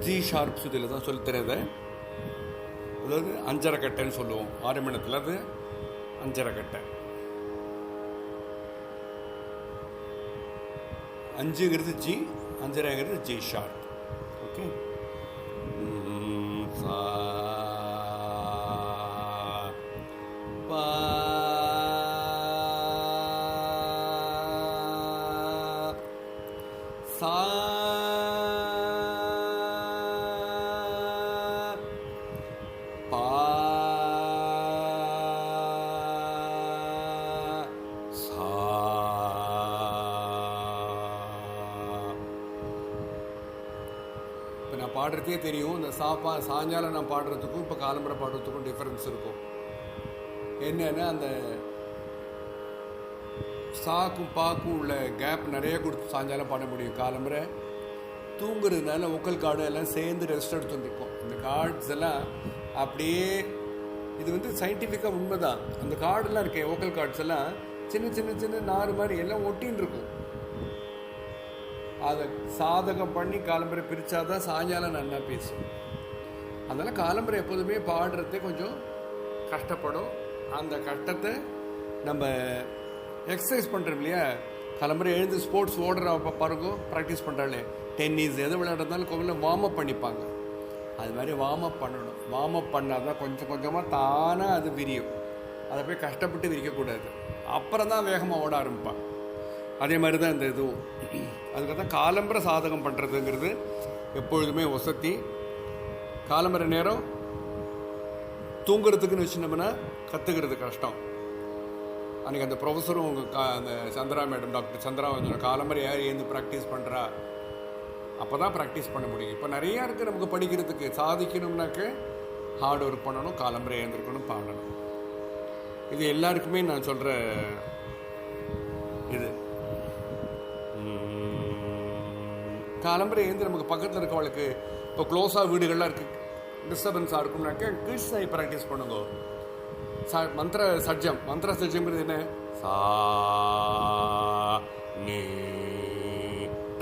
G sharp சுதியில் தான் சொல்லி தெரியுது. அதாவது அஞ்சரை கட்டைன்னு சொல்லுவோம் ஆரம்பத்தில். அது அஞ்சரை கட்டை. 5ங்கிறது ஜி, 5ங்கிறது ஜி ஷார்ப். ஓகே. சா பா சா பா சா. இப்போ நான் பாடுறதே தெரியும். இந்த சாயங்காலம் நான் பாடுறதுக்கும் இப்போ காலம்பரை பாடுறதுக்கும் டிஃப்ரென்ஸ் இருக்கும். என்னன்னா அந்த சாக்கும் பாக்கும் உள்ள கேப் நிறைய கொடுத்து சாயங்காலம் பாட முடியும். காலம்பரை தூங்குறதுனால ஒக்கல் கார்டு எல்லாம் சேர்ந்து ரெஸ்ட் எடுத்துருக்கும். இந்த கார்ட்ஸ் எல்லாம் அப்படியே இது சயின்டிஃபிக்காக உண்மை தான். அந்த கார்டெல்லாம் இருக்கே ஓக்கல் கார்ட்ஸ் எல்லாம் சின்ன சின்ன சின்ன நாறு மாதிரி எல்லாம் ஒட்டின்னு இருக்கும். அதை சாதகம் பண்ணி காலம்பரை பிரித்தாதான் சாயங்காலம் நல்லா பேசும். அதனால் காலம்பரை எப்போதுமே பாடுறதே கொஞ்சம் கஷ்டப்படும். அந்த கஷ்டத்தை நம்ம எக்ஸசைஸ் பண்ணுறோம் இல்லையா. காலம்பரை எழுந்து ஸ்போர்ட்ஸ் ஓடுற பாருங்க, ப்ராக்டிஸ் பண்ணுறாளே, டென்னிஸ் எது விளையாடுறதுனாலும் கோவிலில் வார்ம் அப் பண்ணிப்பாங்க. அது மாதிரி வார்ம் அப் பண்ணணும். வார்ம் அப் பண்ணால் தான் கொஞ்சம் கொஞ்சமாக தானாக அது விரியும். அதை போய் கஷ்டப்பட்டு விரிக்கக்கூடாது. அப்புறம் தான் வேகமாக ஓட ஆரம்பிப்பான். அதே மாதிரி தான் இந்த இதுவும். அதுக்காக தான் காலம்பரை சாதகம் பண்ணுறதுங்கிறது எப்பொழுதுமே வசதி. காலம்பரை நேரம் தூங்குறதுக்குன்னு வச்சுனோம்னா கற்றுக்கிறது கஷ்டம். அன்றைக்கி அந்த ப்ரொஃபஸரும் அந்த சந்திரா மேடம், டாக்டர் சந்திரா காலம்பரை யார் ஏந்து ப்ராக்டிஸ் பண்ணுறா, அப்போ தான் ப்ராக்டிஸ் பண்ண முடியும். இப்போ நிறையா இருக்குது நமக்கு படிக்கிறதுக்கு. சாதிக்கணும்னாக்க ஹார்ட் ஒர்க் பண்ணணும், காலம்பரை ஏந்திருக்கணும், பாடணும். இது எல்லாருக்குமே நான் சொல்கிற இது. காலம்பரை ஏந்து நமக்கு பக்கத்தில் இருக்கவளுக்கு இப்போ க்ளோஸாக வீடுகள்லாம் இருக்குது, டிஸ்டர்பன்ஸாக இருக்கும்னாக்க கீழ் சாய் ப்ராக்டிஸ் பண்ணுங்க. மந்திர சஜ்ஜம்ங்கிறது என்ன? சா நீ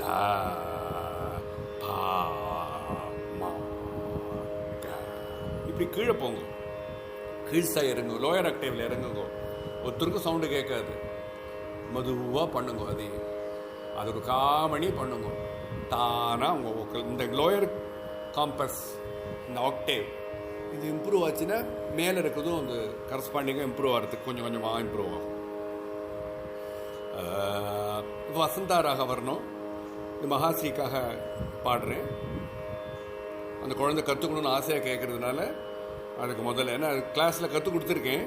தா பா மா க. இப்படி கீழே போங்க, கீழ் சாய் இறங்குங்க, லோயர் ஆக்டேவில் இறங்குங்க. ஒருத்தருக்கும் சவுண்டு கேட்காது. மெதுவாக பண்ணுங்க. அது ஒரு காமணி பண்ணுங்க. தானாக உங்கள் இந்த லோயர் காம்பஸ், இந்த ஆக்டேவ் இது இம்ப்ரூவ் ஆச்சுன்னா மேலே இருக்கிறதும் அந்த கரஸ்பாண்டிங்காக இம்ப்ரூவ் ஆகிறதுக்கு கொஞ்சம் கொஞ்சமாக இம்ப்ரூவ் ஆகும். வசந்தாராக வரணும். இந்த மகாஸ்ரீக்காக பாடுறேன். அந்த குழந்தை கற்றுக்கணுன்னு ஆசையாக கேட்குறதுனால அதுக்கு முதல்ல ஏன்னா கிளாஸில் கற்றுக் கொடுத்துருக்கேன்.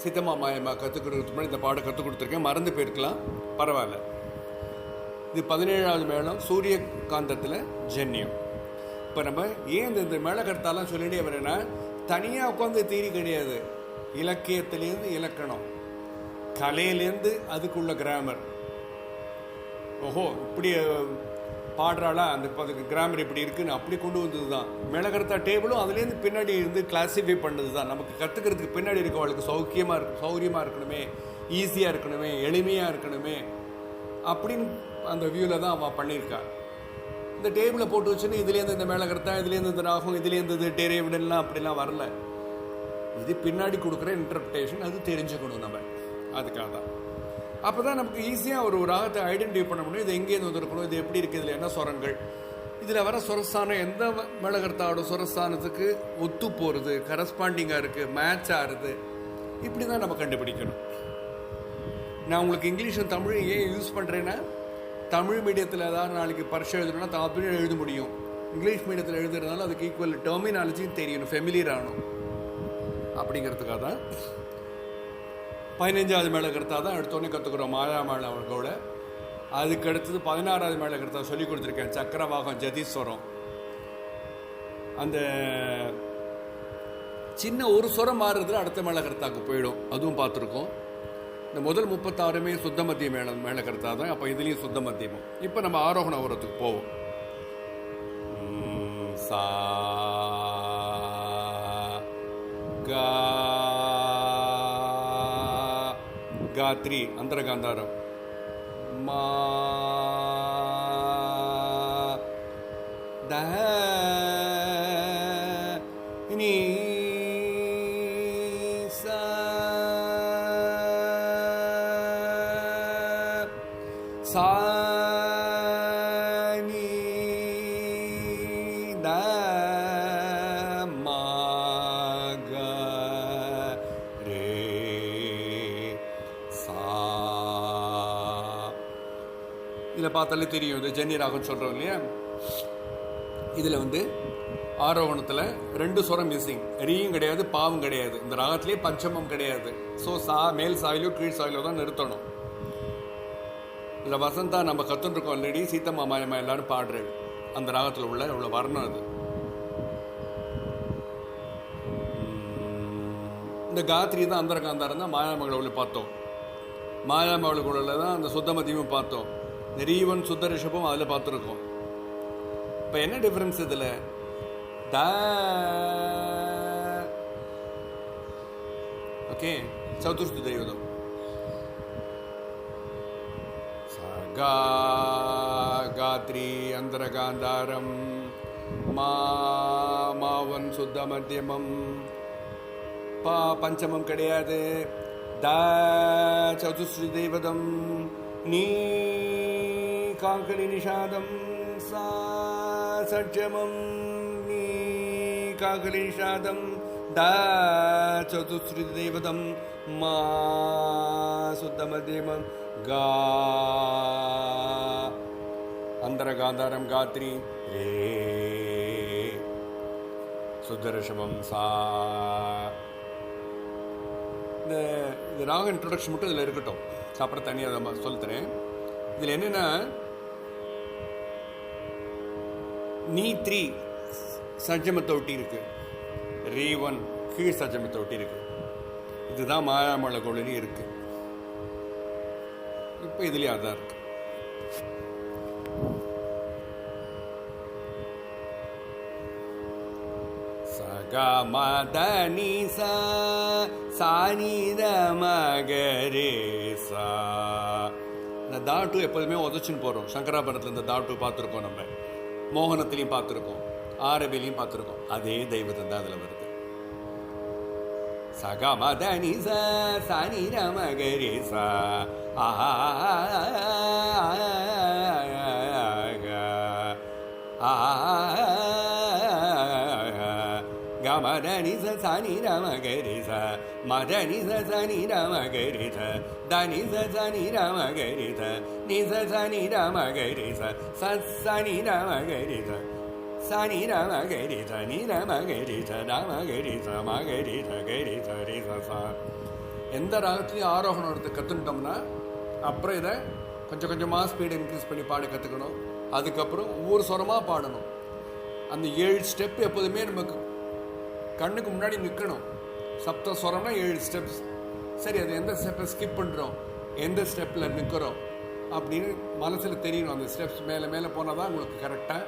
சித்தம்மா மாயம்மா கற்றுக் கொடுக்கறதுக்கு முன்னாடி இந்த பாடம் கற்றுக் கொடுத்துருக்கேன். மறந்து போயிருக்கலாம், பரவாயில்ல. இது 17வது மேளம் சூரியகாந்தத்தில் ஜன்யம். இப்போ நம்ம ஏன் இந்த மேளகர்த்தாலாம் சொல்லிட்டே வரேன்னா, தனியாக உட்காந்து தீரி கிடையாது. இலக்கியத்திலேருந்து இலக்கணம், கலையிலேருந்து அதுக்குள்ள கிராமர். ஓஹோ இப்படி பாடுறாளா, அதுக்கு கிராமர் இப்படி இருக்குன்னு அப்படி கொண்டு வந்தது தான் மேளகர்த்தா டேபிளும். அதுலேருந்து பின்னாடி இருந்து கிளாஸிஃபை பண்ணது தான். நமக்கு கற்றுக்கிறதுக்கு பின்னாடி இருக்கவளுக்கு சௌகரியமாக இருக்கணுமே, ஈஸியாக இருக்கணுமே, எளிமையாக இருக்கணுமே அப்படின்னு அந்த வியூவில் தான் அவள் பண்ணியிருக்கா. இந்த டேபிளை போட்டு வச்சுன்னு இதுலேருந்து இந்த மேளகர்த்தா, இதுலேருந்து இந்த ராகம், இதுலேருந்து இது டெரேவிடெல்லாம் அப்படிலாம் வரல. இது பின்னாடி கொடுக்குற இன்டர்பிரேஷன், அது தெரிஞ்சுக்கணும் நம்ம. அதுக்காக தான். அப்போ தான் நமக்கு ஈஸியாக ஒரு ராகத்தை ஐடென்டிஃபை பண்ண முடியும். இது எங்கேருந்து வந்துருக்கணும், இது எப்படி இருக்குது, இதில் என்ன சுரங்கள், இதில் வர சுரஸ்தானம் எந்த மேளகர்த்தாவோட சுரஸ்தானத்துக்கு ஒத்து போகிறது, கரஸ்பாண்டிங்காக இருக்குது, மேட்ச் ஆகுது, இப்படி தான் நம்ம கண்டுபிடிக்கணும். நான் உங்களுக்கு இங்கிலீஷும் தமிழும் ஏன் யூஸ் பண்ணுறேன்னா, தமிழ் மீடியத்தில் ஏதாவது நாளைக்கு பரீட்சை எழுதணும்னா தமிழ் எழுத முடியும். இங்கிலீஷ் மீடியத்தில் எழுதுறதுனால அதுக்கு ஈக்குவல் டெர்மினாலஜியும் தெரியணும், ஃபெமிலியர் ஆகணும். அப்படிங்கிறதுக்காக தான் 15வது மேளகர்த்தா தான் எடுத்தோடனே கற்றுக்குறோம் மாயாமாள் அவர்களோட. அதுக்கு அடுத்தது 16வது மேளகர்த்தா சொல்லி கொடுத்துருக்கேன், சக்கரவாகம் ஜதீஸ்வரம். அந்த சின்ன ஒரு சுரம் மாறுறதுல அடுத்த மேளகர்த்தாக்கு போயிடும், அதுவும் பார்த்துருக்கோம். இந்த முதல் 36மே சுத்த மத்திய மேளகர்த்தா தான். அப்போ இதுலேயும் சுத்த மத்தியமும். இப்போ நம்ம ஆரோகண ஓரத்துக்கு போவோம். சா கா காத்ரி அந்தரகாந்தாரம், மா த சா நீ த மா க ரே சா. இதில் பார்த்தாலே தெரியும், இது ஜென்னி ராகம் சொல்கிறோம் இல்லையா. இதில் வந்து ஆரோகணத்தில் 2 ஸ்வரம் மிஸ்ஸிங், ரீயும் கிடையாது பாவும் கிடையாது. இந்த ராகத்திலே பஞ்சமம் கிடையாது. ஸோ சா மேல் சாயிலோ கீழ் சாயிலோ தான் நிறுத்தணும். இதில் வசந்தா நம்ம கற்றுருக்கோம் ஆல்ரெடி. சீத்தம்மா மாயம்மா எல்லாரும் பாடுறது அந்த ராகத்தில் உள்ள வர்ணம் அது. இந்த காத்ரி தான் அந்தர காந்தாரம் தான் மாயாமகளை உள்ள பார்த்தோம். மாயாமகளுக்கு உள்ள தான் அந்த சுத்தமதியும் பார்த்தோம். இந்த ரீவன் சுத்த ரிஷபம் அதில் பார்த்துருக்கோம். இப்போ என்ன டிஃபரன்ஸ் இதில்? த ஓகே சதுர்த்தி தெய்வதம் சகா காத்ரி அந்தர காந்தாரம் மாவன் சுத்த மத்தியமம் பா பஞ்சமம் கிடையாது. த சதுஸ்ரீ தெய்வதம் நீ காங்கலி நிஷாதம் சா சட்சமம் நீ காங்கலி நிஷாதம் த சதுஸ்ரீ தெய்வதம் மா சுத்த மத்தியமம் கா அந்தர காந்தாரம் காத்ரி ரே சுத்தரிஷபம் சா. இந்த ராக இன்ட்ரோடக்ஷன் மட்டும் இதில் இருக்கட்டும், அப்புறம் தனியாக அதை சொல்லித்தரேன். இதில் என்னென்னா நீ 3 சஜ்ஜமத்தை ஒட்டி இருக்கு, ரீ 1 கீழ் சஜ்ஜமத்தை ஒட்டி இருக்கு. இதுதான் மாயாமலை கோளிலையும் இருக்கு. இப்போ இதுலேயும் அதான் இருக்கு. சகா மதனி சா சானி மகரே சா. இந்த தாட்டு எப்போதுமே உதச்சுன்னு போகிறோம். சங்கராபுரத்தில் இந்த தாட்டு பார்த்துருக்கோம், நம்ம மோகனத்திலையும் பார்த்துருக்கோம், ஆரபிலையும் பார்த்துருக்கோம். அதே தெய்வத்தை தான் அதில் வருது. சகா மதனி சா சானி மகரே சா மதனி சனி ரமகரி ச மதனி சனி ரமகரி ச தனி சனி ரமகரி ச நி சனி ரமகரி ச சனி ரமகரி ச சனி ரமகரி ச நி ரமகரி ச ரமகரி ச மகரி ச கரி ச ரி ச. எந்த ராகத்துலையும் ஆரோகணம் எடுத்து கற்றுட்டோம்னா அப்புறம் இதை கொஞ்சம் கொஞ்சமாக ஸ்பீடு இன்க்ரீஸ் பண்ணி பாட கற்றுக்கணும். அதுக்கப்புறம் ஒவ்வொரு ஸ்வரமாக பாடணும். அந்த 7 ஸ்டெப் எப்போதுமே நமக்கு கண்ணுக்கு முன்னாடி நிற்கணும். சப்த ஸ்வரம்னா 7 ஸ்டெப்ஸ். சரி, அது எந்த ஸ்டெப்பை ஸ்கிப் பண்ணுறோம், எந்த ஸ்டெப்பில் நிற்கிறோம் அப்படின்னு மனசில் தெரியணும். அந்த ஸ்டெப்ஸ் மேலே மேலே போனால் தான் உங்களுக்கு கரெக்டாக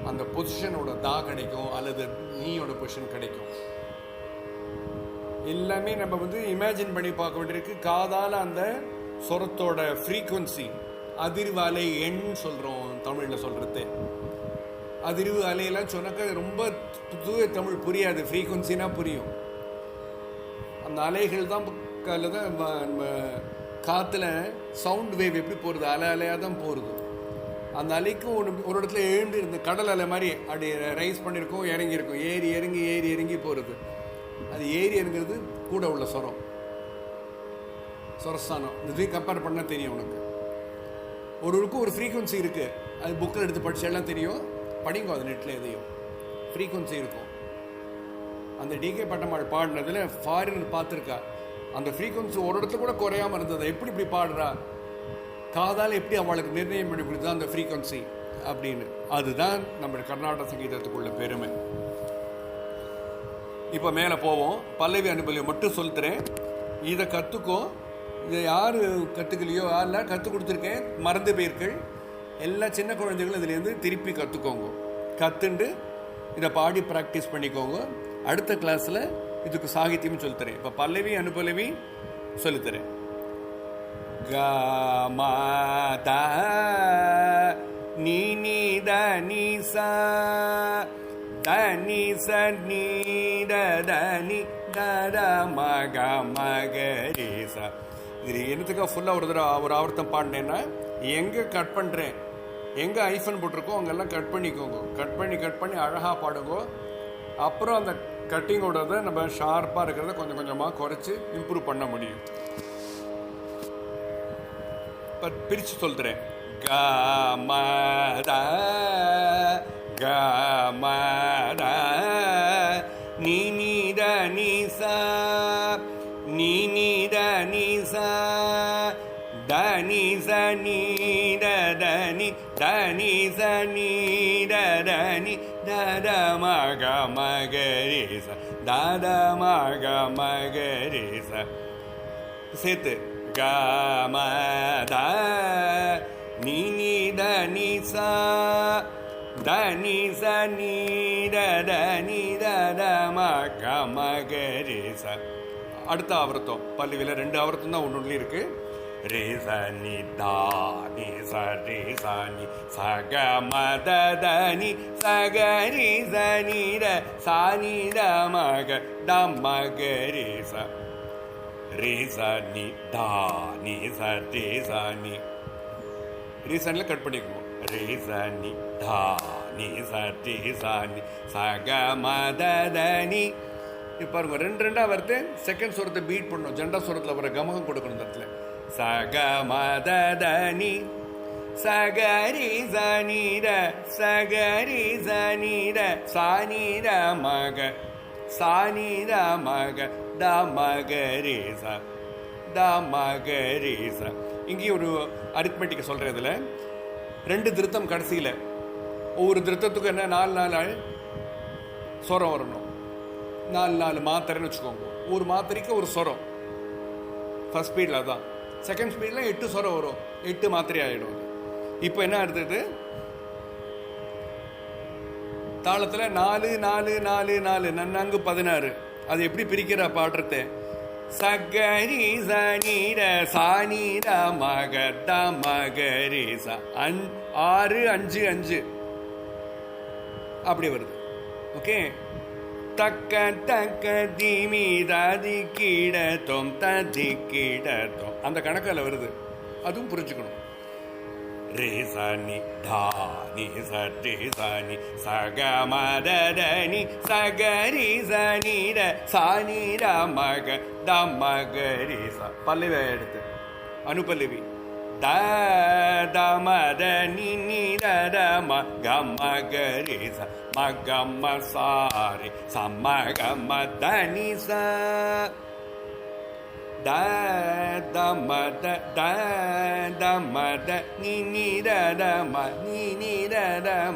அந்த பொசிஷனோட தா கிடைக்கும், அல்லது நீயோட பொசிஷன் கிடைக்கும். எல்லாமே நம்ம வந்து இமேஜின் பண்ணி பார்க்க வேண்டியிருக்கு. காதால் அந்த சொரத்தோட ஃப்ரீக்குவன்சி, அதிர்வு அலை எண் சொல்கிறோம் தமிழில் சொல்கிறது. அதிர்வு அலையெல்லாம் சொன்னாக்கா ரொம்ப தூய தமிழ் புரியாது, ஃப்ரீக்குவன்சினா புரியும். அந்த அலைகள் தான் காற்றுல சவுண்ட் வேவ் எப்படி போகிறது, அலையாக தான் போகிறது. அந்த அலைக்கும் ஒரு இடத்துல எழுந்து இந்த கடல் அலை மாதிரி அப்படி ரைஸ் பண்ணியிருக்கோம், இறங்கியிருக்கும், ஏறி இறங்கி போகிறது. அது ஏறி இறங்குறது கூட உள்ள சொரஸ்தானம். இதையும் கம்பேர் பண்ணால் தெரியும் உனக்கு. ஒருவருக்கும் ஒரு ஃப்ரீக்குவன்சி இருக்குது. அது புக்கில் எடுத்து படிச்செல்லாம் தெரியும். படிங்க, அது நெட்டில் எதையும் ஃப்ரீக்குவன்சி இருக்கும். அந்த டிகே பட்டம்மாள் பாடினதில் ஃபாரினர் பார்த்துருக்கா. அந்த ஃப்ரீக்குவன்சி ஒரு இடத்துல கூட குறையாமல் இருந்தது. எப்படி இப்படி பாடுறா, காதால் எப்படி அவளுக்கு நிர்ணயம் பண்ணி கொடுத்தா அந்த ஃப்ரீக்குவன்சி அப்படின்னு. அதுதான் நம்ம கர்நாடக சங்கீதத்துக்குள்ள பெருமை. இப்போ மேலே போவோம். பல்லவி அனுபவியை மட்டும் சொல்லித்தரேன், இதை கற்றுக்கோ. இதை யார் கற்றுக்கலையோ யாரெல்லாம் கற்றுக் கொடுத்துருக்கேன், மறந்து போயிருக்கள். எல்லா சின்ன குழந்தைகளும் இதுலேருந்து திருப்பி கற்றுக்கோங்க. கற்றுண்டு இதை பாடி ப்ராக்டிஸ் பண்ணிக்கோங்க. அடுத்த கிளாஸில் இதுக்கு சாகித்யம் சொல்லித்தரேன். இப்போ பல்லவி அனுபலவி சொல்லித்தரேன். க ம த நீ நீ த நீ ச த நீ ச நீ த த நீ த த ம க ம க ரீ ச. இது என்னத்துக்காக ஃபுல்லாக ஒரு ஆவர்த்தம் பாடினேன்னா எங்கே கட் பண்ணுறேன், எங்கே ஐஃபன் போட்டிருக்கோ அங்கெல்லாம் கட் பண்ணிக்கோங்க. கட் பண்ணி அழகாக பாடுங்க. அப்புறம் அந்த கட்டிங்கோட நம்ம ஷார்ப்பாக இருக்கிறத கொஞ்சம் கொஞ்சமாக குறைச்சி இம்ப்ரூவ் பண்ண முடியும். இப்போ பிரித்து சொல்கிறேன். கமத கமத நீத நிசா நீத நிசா தனி சனீத தனி தனி சனீத தனி தத மக மகரிச தத மக மகரிச சேர்த்து கமத நீத நிசா தனி சனீத தனி தத மக மகரிச. அடுத்த ஆவர்த்தம் பல்லுவில 2 ஆவர்த்தம் தான் ஒன்று இருக்கு. ரே சனி தானி சரி சனி சக மதனி சகரி சனிர சானி மக தமகரி ச. ரே சனி தானி சரி சனி ரீசன்ல கட் பண்ணிக்குவோம். ரே சனி தானி சரி சனி சக மதனி. இப்போ பாருங்க 2 வருது. செகண்ட் சுரத்தை பீட் பண்ணணும். ஜெண்டா சுரத்தில் வர கமகம் கொடுக்கணும். இந்த இடத்துல சக மதனி சகரி சனிர சகரி சனிர சானிர மக சானிர மக தமகரி ச தமகரி ச. இங்கேயும் ஒரு அரித்மெட்டிக்கை சொல்கிறேன். இதில் 2 திருத்தம் கடைசியில். ஒவ்வொரு திருத்தத்துக்கும் என்ன 4 சொரம் வரணும். 4 மாத்திரைன்னு வச்சுக்கோங்க. ஒரு மாத்திரைக்கு ஒரு சொரம். ஃபர்ஸ்ட் ஸ்பீடில் அதான். செகண்ட் ஸ்பீடில் 8 சொரம் வரும். 8 மாத்திரை ஆகிடும். இப்போ என்ன அடுத்தது தாளத்தில் 4 4 4 4 நன்னாங்கு 16. அது எப்படி பிரிக்கிற பாடுறத? சகரி சனீர சானீர மக தமகரி ச 6 5 5 அப்படி வருது. ஓகே. தக்க தக்க திமி ததி கீடத்தோம் ததி கீடத்தோம் அந்த கணக்கில் வருது. அதுவும் புரிஞ்சுக்கணும். ரே சனி தானி சரி சனி சக மதனி சகரி சனிர சானிர மக தமகரி ச. பல்லவி எடுத்து அனுபல்லவி த மத நித மகரி ச மகம சாரி சமகம தனி ச த மத நித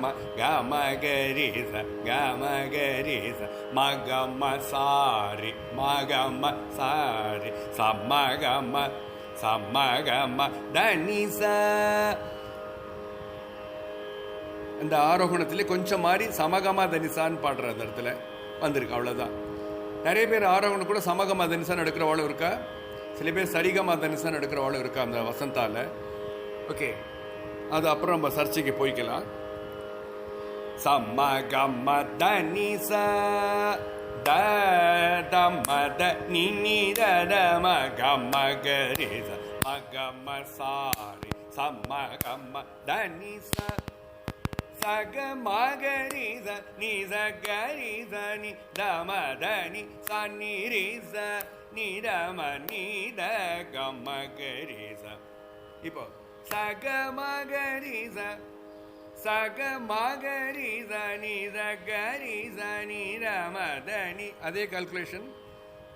ம கமகரி ச கமகரி ச மகம சாரி மகம சாரி சமகம சமகம தனிச. அந்த ஆரோகணத்திலே கொஞ்சம் மாறி சமகமா தனிசான்னு பாடுற அந்த இடத்துல வந்திருக்கு. அவ்வளோதான். நிறைய பேர் ஆரோகணம் கூட சமகமா தனிசான்னு எடுக்கிறவாளும் இருக்கா. சில பேர் சரிகமா தனிசான்னு எடுக்கிறவாளும் இருக்கா அந்த வசந்தால. ஓகே, அது அப்புறம் நம்ம சர்ச்சைக்கு போய்க்கலாம். சமகம தனிச மத நித மகமகரி ச மகம சாரி சமகம தனி ச சக மகரி ச நி சகரி ச நி தமதனி சனி ரி ச நிதம நித கமகரி ச. இப்போ சக மகரி ச சக மகரி சனி சகரி சனி ரமதனி. அதே கால்குலேஷன்.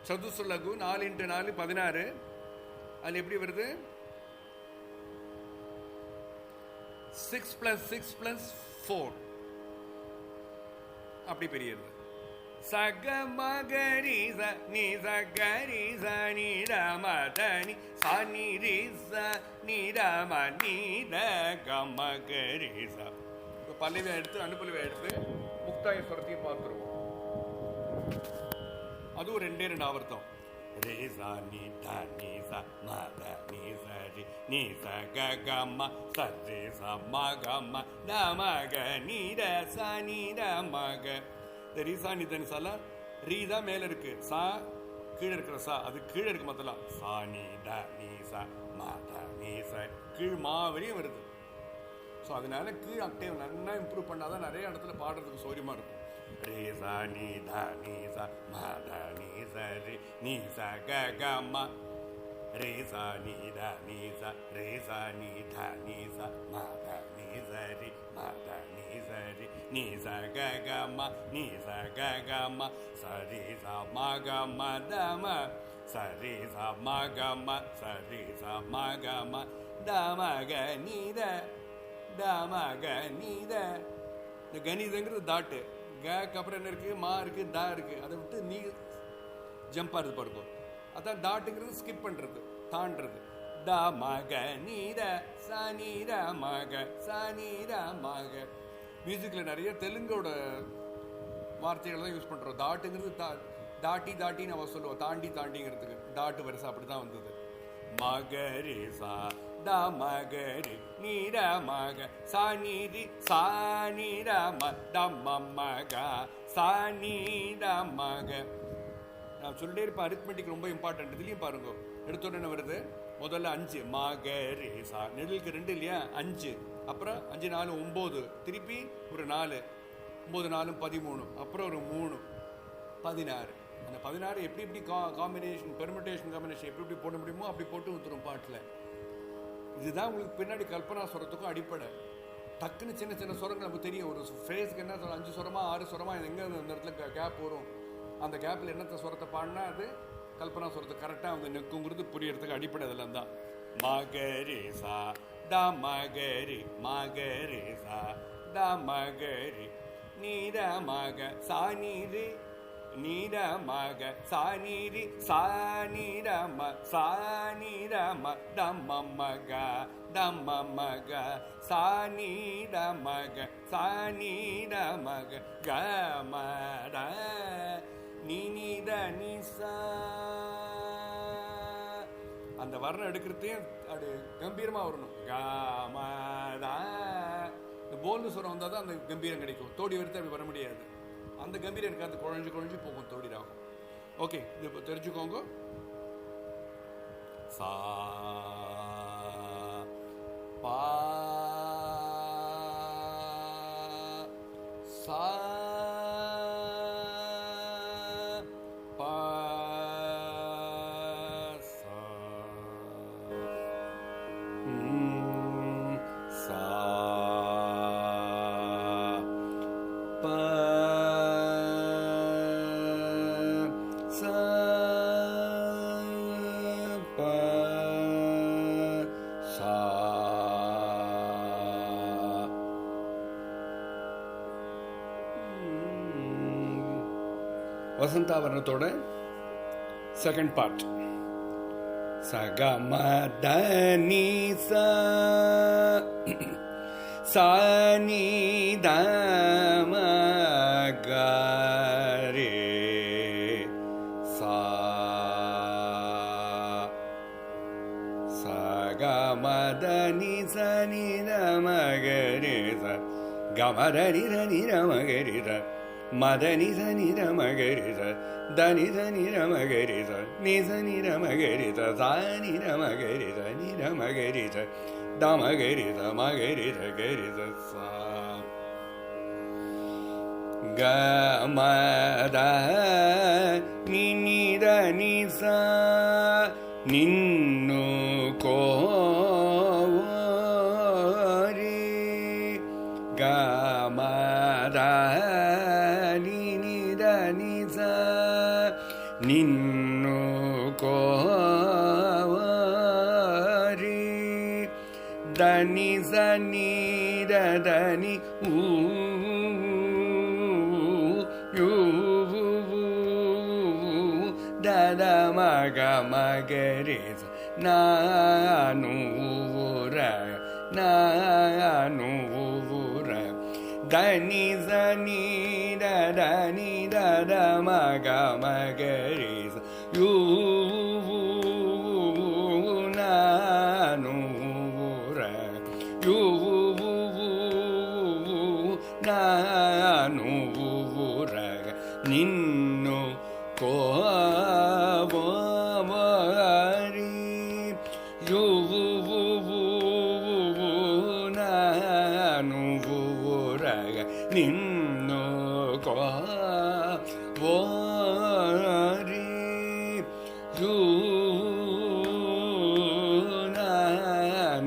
சதுசுலகு 4 × 4 16. அது எப்படி வருது? 6 + 6 + 4 அப்படி பெரியது. சக மகரி சனி சகரி சனி ரமதனி சனி ரி ச நிரம நீத கமகரி ச. பல்லவியை எடுத்து அனுப்பலவியை எடுத்து முக்தாய ஸ்வரத்தையும் பார்த்துருவோம். அதுவும் 2 ஆவர்த்தம். ரே ச நி த நி ச ம த நி ச ரி நி ச க க ம ச ரே ச ம க ம த ம க நி ர ச நி ர ம க. இந்த ரீசா நி த நி சல ரீ தான் மேல இருக்கு, சா கீழே இருக்கிற சா அது கீழே இருக்கு. மொத்தம் சா நி த நி ச ம த நி ச கீழ் மா வரையும் வருது. ஸோ அதனால கீழ் அக்டேவ் நல்லா இம்ப்ரூவ் பண்ணாதான் நிறைய இடத்துல பாடுறதுக்கு சௌரியமா இருக்கும். ரே சா நீ தா நீ சா மா தா நீ சா ரே நீ சா க க மா ரே சா நீ தா நீ சா ரே சா நீ தா நீ சா மா தா நீ சா ரே மா தா நீ சா ரே நீ சா க க மா நீ சா க க மா சா ரே சா மா க மா த ம சா ரே சா மா க ம சா ரே சா மா க ம த ம க நீ த த ம க நீ த. இந்த கணிதங்கிறது தாட்டு. கக்கு அப்புறம் என்ன இருக்கு? மா இருக்கு, தா இருக்கு. அதை விட்டு நீ ஜம்ப் ஆகுது பாருங்க. அதான் டாட்டுங்கிறது ஸ்கிப் பண்றது, தாண்டது. த மக நீத ச நீர மக ச நீர மக. மியூசிக்ல நிறைய தெலுங்கோட வார்த்தைகள் தான் யூஸ் பண்றோம். தாட்டுங்கிறது தாட்டி தாட்டின்னு அவ சொல்லுவோம். தாண்டி தாண்டிங்கிறதுக்கு டாட்டு வருஷம் அப்படிதான் வந்தது. மகரி சா த மகரி நீர மக சா நீரி சா நீர ம த மக சா நீர மக. நான் சொல்லிட்டே இருப்பேன், அரித்மெட்டிக் ரொம்ப இம்பார்ட்டன்ட். இதுலையும் பாருங்க, எடுத்த உடனே வருது. முதல்ல 5 மகரி சா, நெல்லுக்கு 2 இல்லையா, 5. அப்புறம் 5 4 9, திருப்பி ஒரு 4, 9 4 13, அப்புறம் ஒரு 3 16. அந்த 16 எப்படி எப்படி காம்பினேஷன், பெர்முட்டேஷன் காம்பினேஷன் எப்படி எப்படி போட முடியுமோ அப்படி போட்டு ஊற்றுரும் பாட்டில். இதுதான் உங்களுக்கு பின்னாடி கல்பனா சுரத்துக்கும் அடிப்படை. டக்குன்னு சின்ன சின்ன சுரங்கள் நமக்கு தெரியும். ஒரு ஃப்ரேஸ்க்கு என்ன 5 சுரமா 6 சுரமா எங்கே அந்த இடத்துல கேப் வரும், அந்த கேப்பில் என்னத்த சுரத்தை பாடினா அது கல்பனா சுரத்தை கரெக்டாக வந்து நிற்குங்கிறது புரியறதுக்கு அடிப்படை இதெல்லாம் தான். மகரி சா த மகரி மகரி சா த மகரி நீர மக சா நீரி நீர மக சா நீரி சா நீர ம சா நீர ம தம்ம மக தம்ம மக சா நீர மக சா நீர மக க மட நீ நீத நீ சா. அந்த வர்ணம் எடுக்கிறதையும் அது கம்பீரமா வரணும். க மட. இந்த போல்டு சுரம் வந்தால் தான் அந்த கம்பீரம் கிடைக்கும். தோடி வருது அப்படி வர முடியாது. அந்த கம்பீரம் எனக்கு அந்த குழஞ்சு குழஞ்சு போகும், தோடிடாகும். ஓகே, இது இப்போ தெரிஞ்சுக்கோங்க. சா பா சா பா சா சா பா வசந்தாவரணத்தோட செகண்ட் பார்ட். சக மத நீ சா சா நீ த ம க ரே சா சக மத நீ ச நீ த ம க ரே ச க ம த நீ த நீ த ம க ரே ச மதனி சனி ரமகரி ச தனி சனி ரமகரி ச நி சனி ரமகரி ச சானி ரமகரி ச நி ரமகரி ச தமகரி ச மகரி ச கரி ச சா க மத நி நி த நி சா நின்னு கோ க மத நின்னு கோரி தனி சனி தனி தத மக மகரி நானு நானு தனி சனி தனி தத மக மகரி யூ நானு யூ நானு நின்னு கோவரி யூ ನಿನ್ನು ಕೋರಿ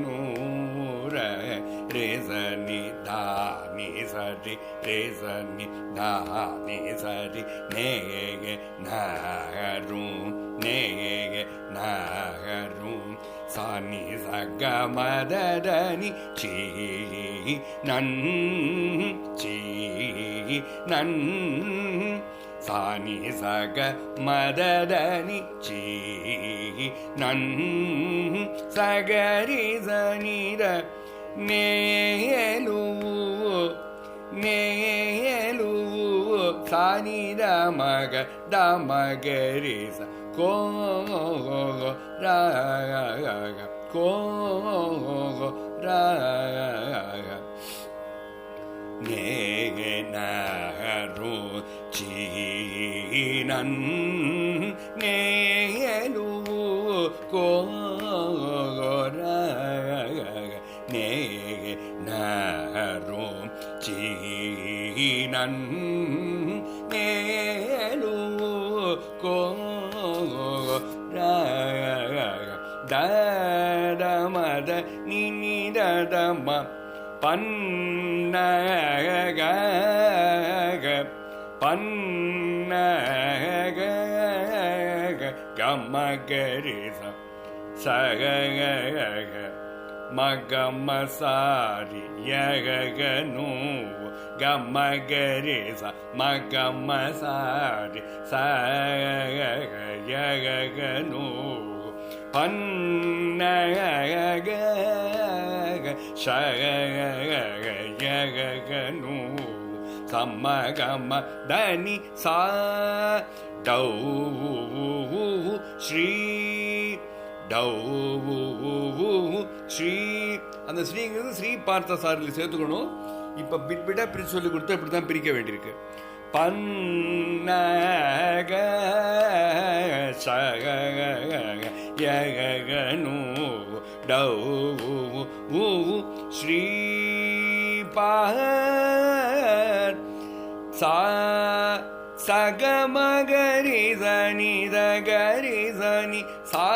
ನೂರ ರೇಸನಿ ಧಾನಿ ಸರಿ ರೇಸನಿ ಧಾನಿ ಸರಿ ನೇಗೆ ನರು ನೇಗೆ ನರು ಸಾನಿ ಸಗ ಮದನಿ ಚೀ ನನ್ ಚೀ ನನ್ ಸಾನಿ ಸಗ ಮದನಿ ಚೀ ನನ್ ಸಗರಿ ಸನಿರ ನೇಲು ನೇಲು ಸಾನಿ ಮಗ ಮಗರಿ ಸ ಕೋ ರಾಗ ಕೋ ರಾಗ ನೇಗೆ ನರು ಚೀನನ್ ನೇಲು ಕೋ ರಾಗ ನೇಗೆ ನರು ಚೀನನ್ ನೇಲು ಕೋ ದಮದ ನಿನಿದಮ ಪನ್ನಗ ಪನ್ನಗ ಗಮಗರಿ ಸಗ ಮಗಮ ಸಾರಿ ಯಗನು ಗಮಗರಿ ಸ ಮಗಮ ಸಾರಿ ಸಗನು ಪನ್ನಗ ಶಗನು ಸಮಗಮ ದನಿ ಸಾ ಡೌ ஸ்ரீ ஸ்ரீ அந்த ஸ்ரீங்கிறது ஸ்ரீ பார்த்த சாரில் சேர்த்துக்கணும். இப்போ பிட் பிட்டா பிரித்து சொல்லி கொடுத்தா இப்படி தான் பிரிக்க வேண்டியிருக்கு. பன்னக சகனு டௌ ஸ்ரீ பார் சா சகமகரி சனி தகரி சனி சா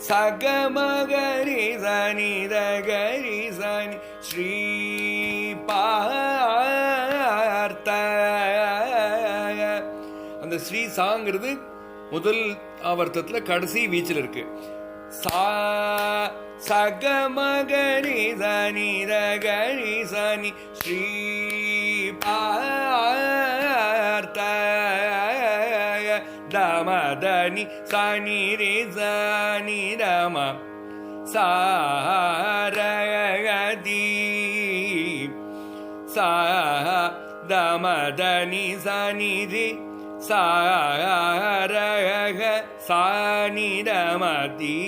சகமகரி சனி தகரி சனி ஸ்ரீ பார்த்த அந்த ஸ்ரீ சாங்கிறது முதல் ஆவர்த்தத்தில் கடைசி வீச்சில் இருக்கு. சா சகமகரி சனி தகரி சனி ஸ்ரீ பார்த்த தமதனி சனி ரே சனி ரம சாரகதி சா தமதனி சனி ரே சாரக சானி ரமதி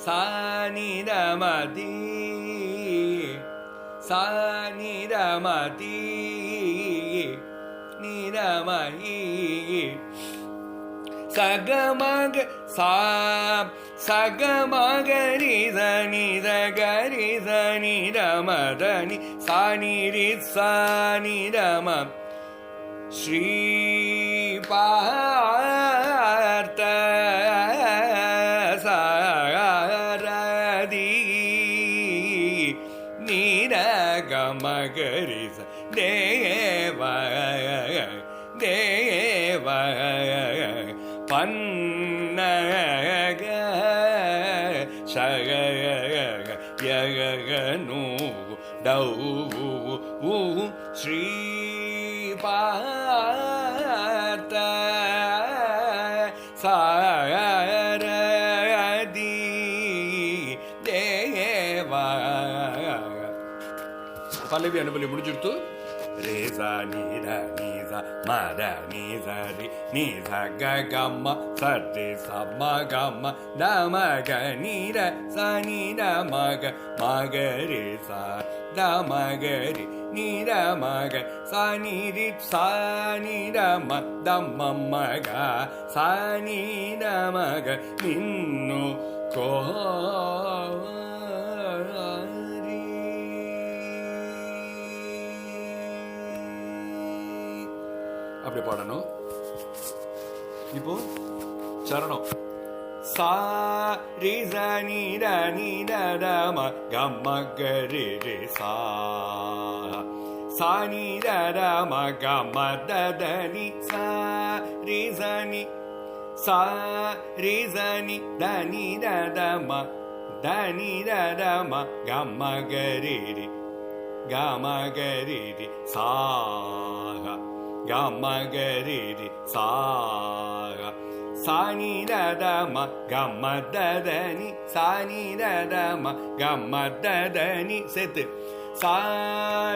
சானி ரமதி சானி ரமதி நிரமயி சகமக சா சகமகரி சனி தகரி சனி ரமதனி சானி ரி சானி ரம ஸ்ரீ பார்த்த சாரதி நீரகமகரி தேவ தேவ பன்னக சகனு டௌ ஸ்ரீ பார்த்த சாரதி தேவ. பல்லவி அனுபவி முடிஞ்சிருத்து. ரேசா நீர நீச மர நீச ரி நீச கம சரி சம கம நமக நீர சனி நமக மகரி சா நமகரி நீர மக சனி ரி சானி ரம தம்ம மக சனி நமக நின்னு கோ அப்படி பாடணும். இப்போ சரணம். சா ரி ச நி ர நி ர ர ம க ம க ரி ரி சா. சா நி ர ர ம க ம த த நி சா ரி ச நி. சா ரி ச நி த நி ர த ம த நி ர ர ம க ம க ரி ரி க ம க ரி ரி சா க ம க ரி ரி சா. சா நி ர த ம க ம த த நி சா நி ர த ம க ம த த நி சேர்த்து. சா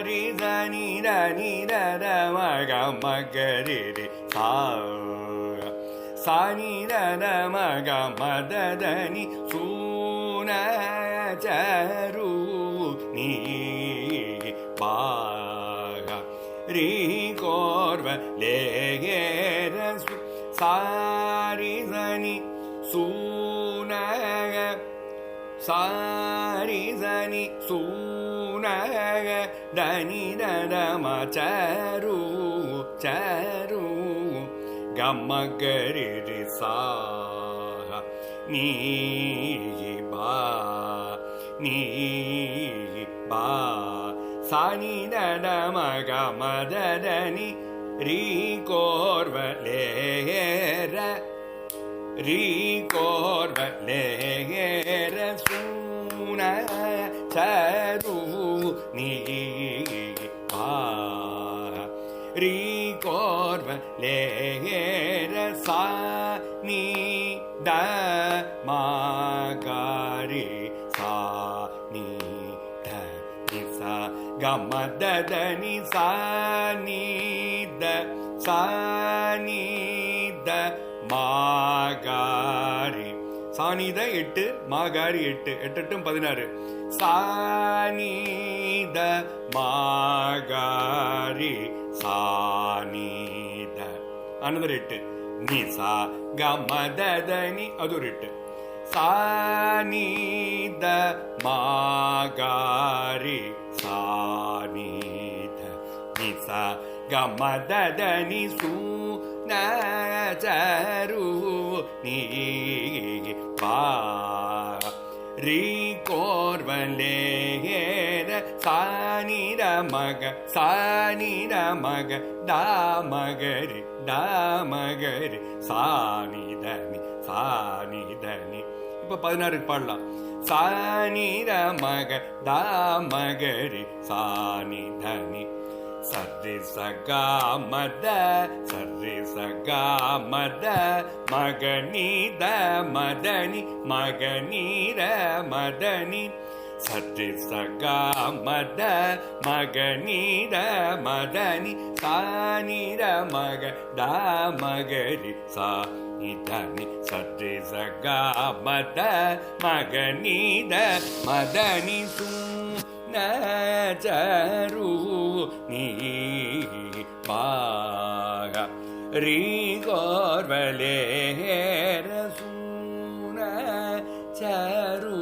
ரி ச நி ர நி ர ர ம க ம க ரி ரி சா. சா நி ர ர ம க ம த த நி சூ ந ச ரு நீ பா ரி கோர்வ லே ர சு. சா ரி ச நி சூ ந சா ரி ச நி சூ ந த நி ர ர ம ச ரு ச ரு க ம க ரி ரி சா நீ பா நீ பா. சா நி ர ர ம க ம த த நி ரி கோர்வ லே ர ரி கோர்வ லே ர சூ ந ச ரு நீ பா ரி கோர்வ லே ர சா நீ த ம க ரி சா நீ த நி சா க ம த த நி சா நீ த சா நீ த மா க ரி. சா நீ த 8 மா க ரி 8 8 8 16. சா நீ த மா க ரி சா நீ த another 8. நீ சா க ம த த நி அது ஒரு 8. சா நீ த மா க ரி சா நீ த நீ சா க ம த த நி சூ ந ச ரு நீ பா ரி கோர்வ லே ர சா நி ர ம க சா நி ர ம க த ம க ரி த ம க ரி சா நி த நி சா நி த நி. இப்ப 16 பாடலாம். சா நி ர ம க த ம க ரி சா நி த நி. சரி ச க ம த சரி ச க ம த ம க நி த ம த நி ம க நி ர ம த நி. சரி ச க ம த ம க நி ர ம த நி சா நி ர ம க த ம க ரி சா நி த நி. சரி ச க ம த ம க நி த ம த நி சூ ந ச ரு நீ பா ரி கோர்வ லே ர சூ ந ச ரு.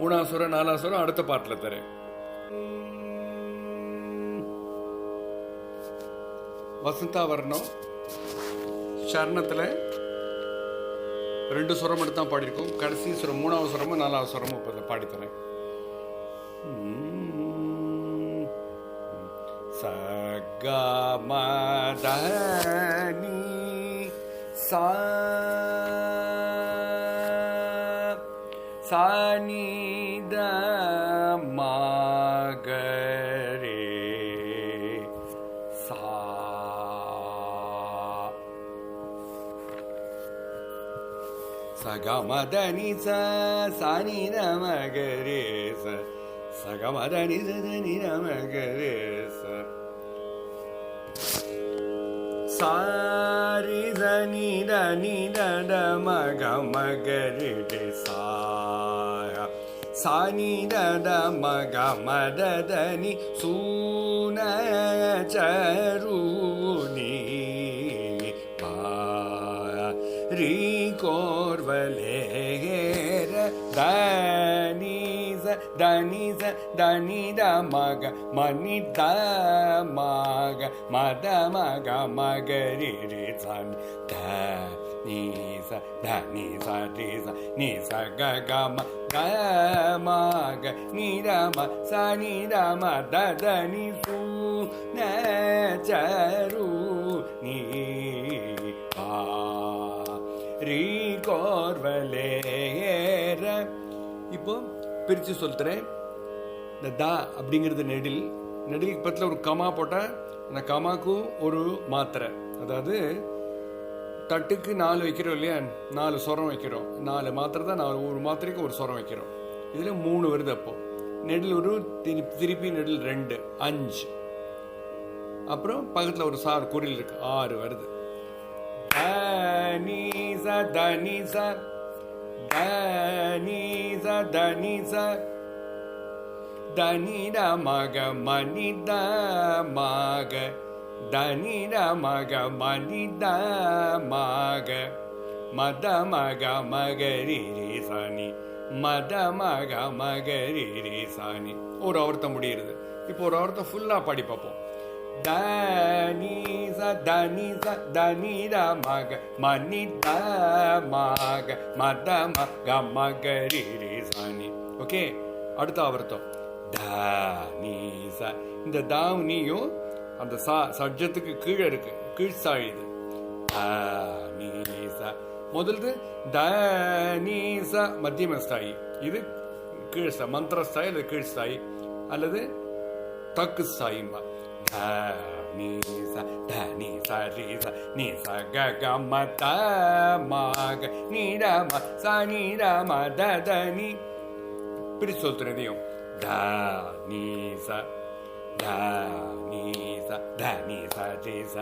மூணாம் சுரம் 4ஆம் சுரம் அடுத்த பாட்டில் தரேன். வசந்தாவர்ணம் சரணத்துல 2 சுரம் மட்டும் தான் பாடியிருக்கோம். கடைசி சுரம் 3ஆவது சுரமும் 4ஆவது சுரமும் இப்போ பாடித்தரேன். ச க ம த நி சா சா நி த ம க ரே சா. ச க ம த நி சா சா நி த ம க ரே ச ச க ம த நி த நி த ம க ரே ச. சா ரி த நி த நி த த ம க ம க ரே ரே சா. சா நி த த ம க ம த த நி சூ ந ச ரு நீ பா ரி கோர்வ லே ர த நி ச தனி ச தனி த மக மணி த மக மத மக மகரி ரே சன் த நீ ச த நீ ச ரே ச நீ ச க க ம த மக நீ த ம ச நீ த ம த த நீ சு ந ச ரு நீ பா ரீ கோர்வலேர. இப்போ பிரித்து சொல்கிறேன். இந்த தா அப்படிங்கிறது நெடில், நெடிலுக்கு பக்கத்தில் ஒரு கமா போட்டால் அந்த கமாக்கும் ஒரு மாத்திரை, அதாவது தட்டுக்கு 4 வைக்கிறோம் இல்லையா, 4 சொரம் வைக்கிறோம், 4 மாத்திரை தான், ஒரு மாத்திரைக்கு ஒரு சொரம் வைக்கிறோம். இதில் 3 வருது. அப்போ நெடில் ஒரு திருப்பி நெடில் 2 5, அப்புறம் பக்கத்தில் ஒரு சார் குறில் இருக்கு 6 வருது. தனிச தனிச தனிச தனிச தனிட மக மனித மக தனிட மக மனித மக மத மக மகரி ரேசானி மத மக மகரி ரேசானி. ஒரு ஆவர்த்தம் முடியுது. இப்போ ஒரு ஆவர்த்தம் ஃபுல்லா பாடி பார்ப்போம். தனிச தனிச தனிட மக மனித மக மத மக மகரி ரேசானி. ஓகே, அடுத்த ஆவர்த்தம் தனிச. இந்த தாவனியும் அந்த சட்ஜத்துக்கு கீழே இருக்கு, கீழ் சாயுது. தனிச முதல்து தனிச மத்தியம ஸ்தாயி, இது கீழ் ஸ்தாயி, மந்திர ஸ்தாயி அல்லது கீழ் ஸ்தாயி அல்லது தக்கு ஸ்தாயிம்பா. தனிச தனிச ரீச நீச க க ம த மக நீட ம ச நீட ம த த நீ. பிரிச்சு சொல்றதையும் தனிச தனிச தனிச ரீச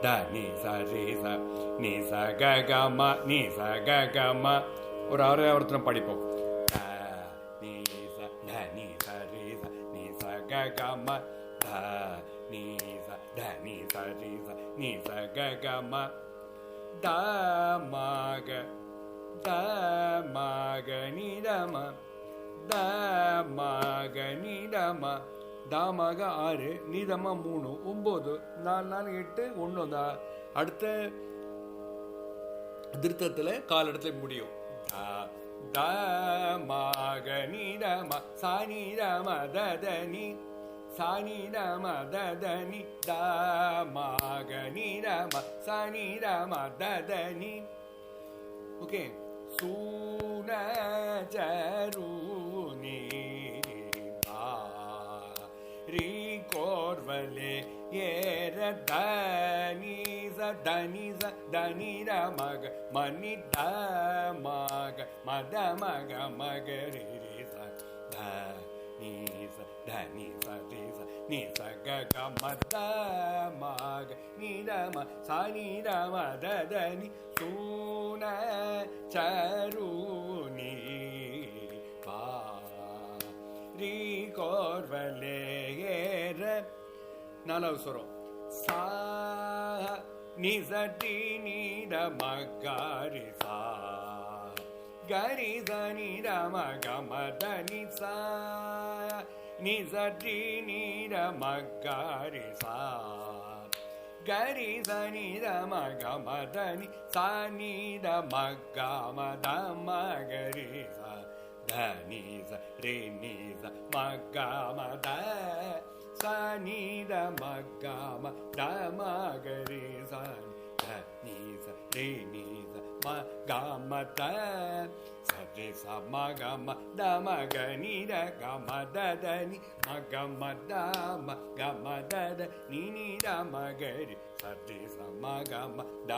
தனிச ரீச நீச க க ம நீச க க ம. ஒரு 6 ஆவர்த்தனம் படிப்போம். தனிச தனிச ரீச நீச க க ம தனிச தனிச ரீச நீச க க ம த மக த மக நீட ம த மக நீட ம. தாமாக 6, நீதமா 3, 9, 4 4 8 1 தான். அடுத்த திருத்தத்தில் கால இடத்துல முடியும். த மக நீட ம ச நீட ம த த நீ ச நீட ம த த நீ த மக நீட ம ச நீட ம த த நீ. ஓகே, சூன ஜரு நீ ரீ கோர்வலே ஏர தனிச தனிச தனிர மக மணி த மக மத மக மகரி ரேச தனிச தனிச ரேச நீச க க மத மக நீட ம ச நீட ம த த நீ சூன சரு நீ பா ரீ கோர்வலேர. 4வது சொரம் சா நிச டி நீட மகாரி சா கரி ச நீட மக மத நி சா நிச டி நீட மகாரி சா கரி ச நீட மக மத நி சா நீட மக மத மகரி சா தனிச ரே நீச மக மத ச நீட மக மத மகரி ச தனிச ரே நீச மக மத ச ரே ச மக மத மக நீட க மத த நீ மக மத மக மத த நீ நீட மகரி ச ரே ச மக மத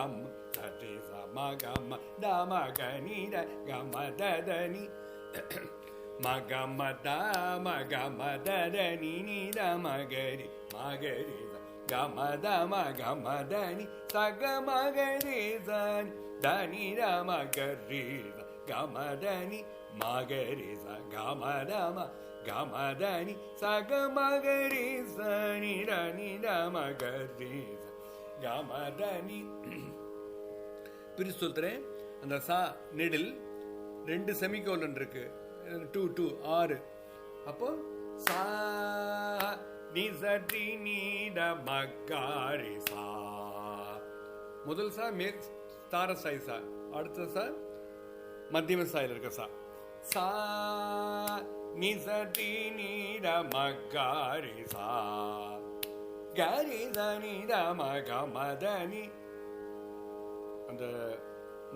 ச ரே ச மக மத மக நீட க மத த நீ மக மத மக மத த நீ நீட மகரி மகரி க மத மக மத நீ சக மகரி ச த நீ ர மகரி க மத நீ மகரி ச க மத ம க மத நீ சக மகரி ச நீ ர நீ ர மகரி ச க மத நீ. பிரிச்சு சொல்றேன். அந்த சா நெடில் 2 செமிகோலன் இருக்கு, 2 2 6 அப்போ சா நீ சரி நீட மகாரி சா. முதல் சா தார சாய் சா, அடுத்த சா மத்தியம சாயில் இருக்க சா. சா நீ சரி நீட மகாரி சா கரி தனி மக மதனி. அந்த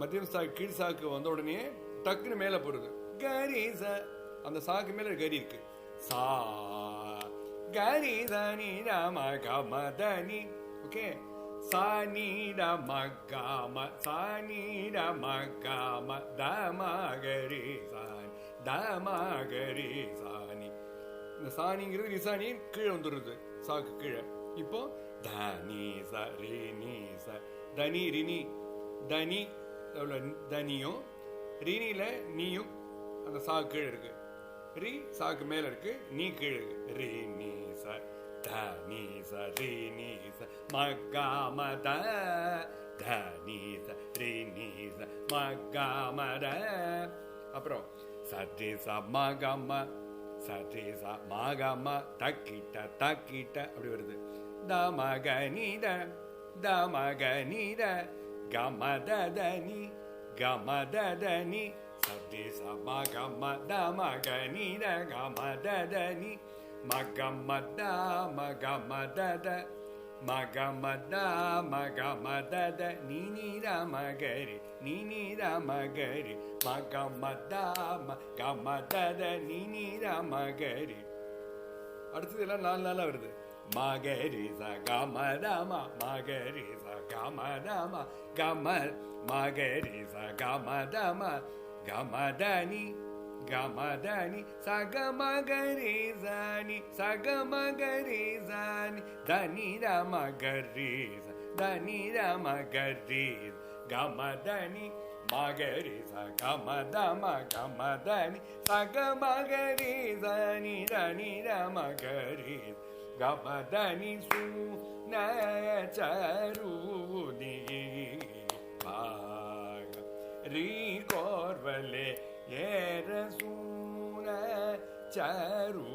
மத்தியம் சா கீழ் சாக்கு வந்த உடனே டக்குன்னு மேல போறது கரி ச. அந்த சாக்கு மேல கரி இருக்கு. சா கரி தனி மக மதனி. ஓகே, சானிட மகாம சானிட மகாம தமகரி சாணி தமகரி சாணி. இந்த சாணிங்கிறது ரிசானி கீழே வந்துடுறது சாக்கு கீழே. இப்போ தனி ச ரினி ச தனி ரினி தனி தனியும் ரினில நீயும் அந்த சாக்கு கீழே இருக்கு. ரி சாக்கு மேல இருக்கு, நீ கீழே இருக்கு. ரினி ச தனி ச ரினி ச மகாமத தனி ச ரினி ச மகாமத. அப்புறம் சரி ச மகம சரி ச மகம தக்கிட்ட தக்கிட்ட அப்படி வருது. தமகனித தமகனித கமததனி கமததனி. சரி ச மகம தமகனித கமததனி மகமத மகமதத மகமத மகமதத நீனிர மகரி நீனிர மகரி மகமத மகமதத நீனிர மகரி. அடுத்தது எல்லாம் நாலு நாளா வருது. மகரி ச கமதம மகரி ச கமதம கம மகரி ச கமதம கமதனி கமதனி சகமகரி சாணி சகமகரி சாணி தனி ரமகரி தனி ரமகரி கமதனி மகரி சகமதம கமதனி சகமகரி சாணி தனி ரமகரி கமதனி சுனச்சருதி பாக ரீ கோர்வலே ஏற சூன சரு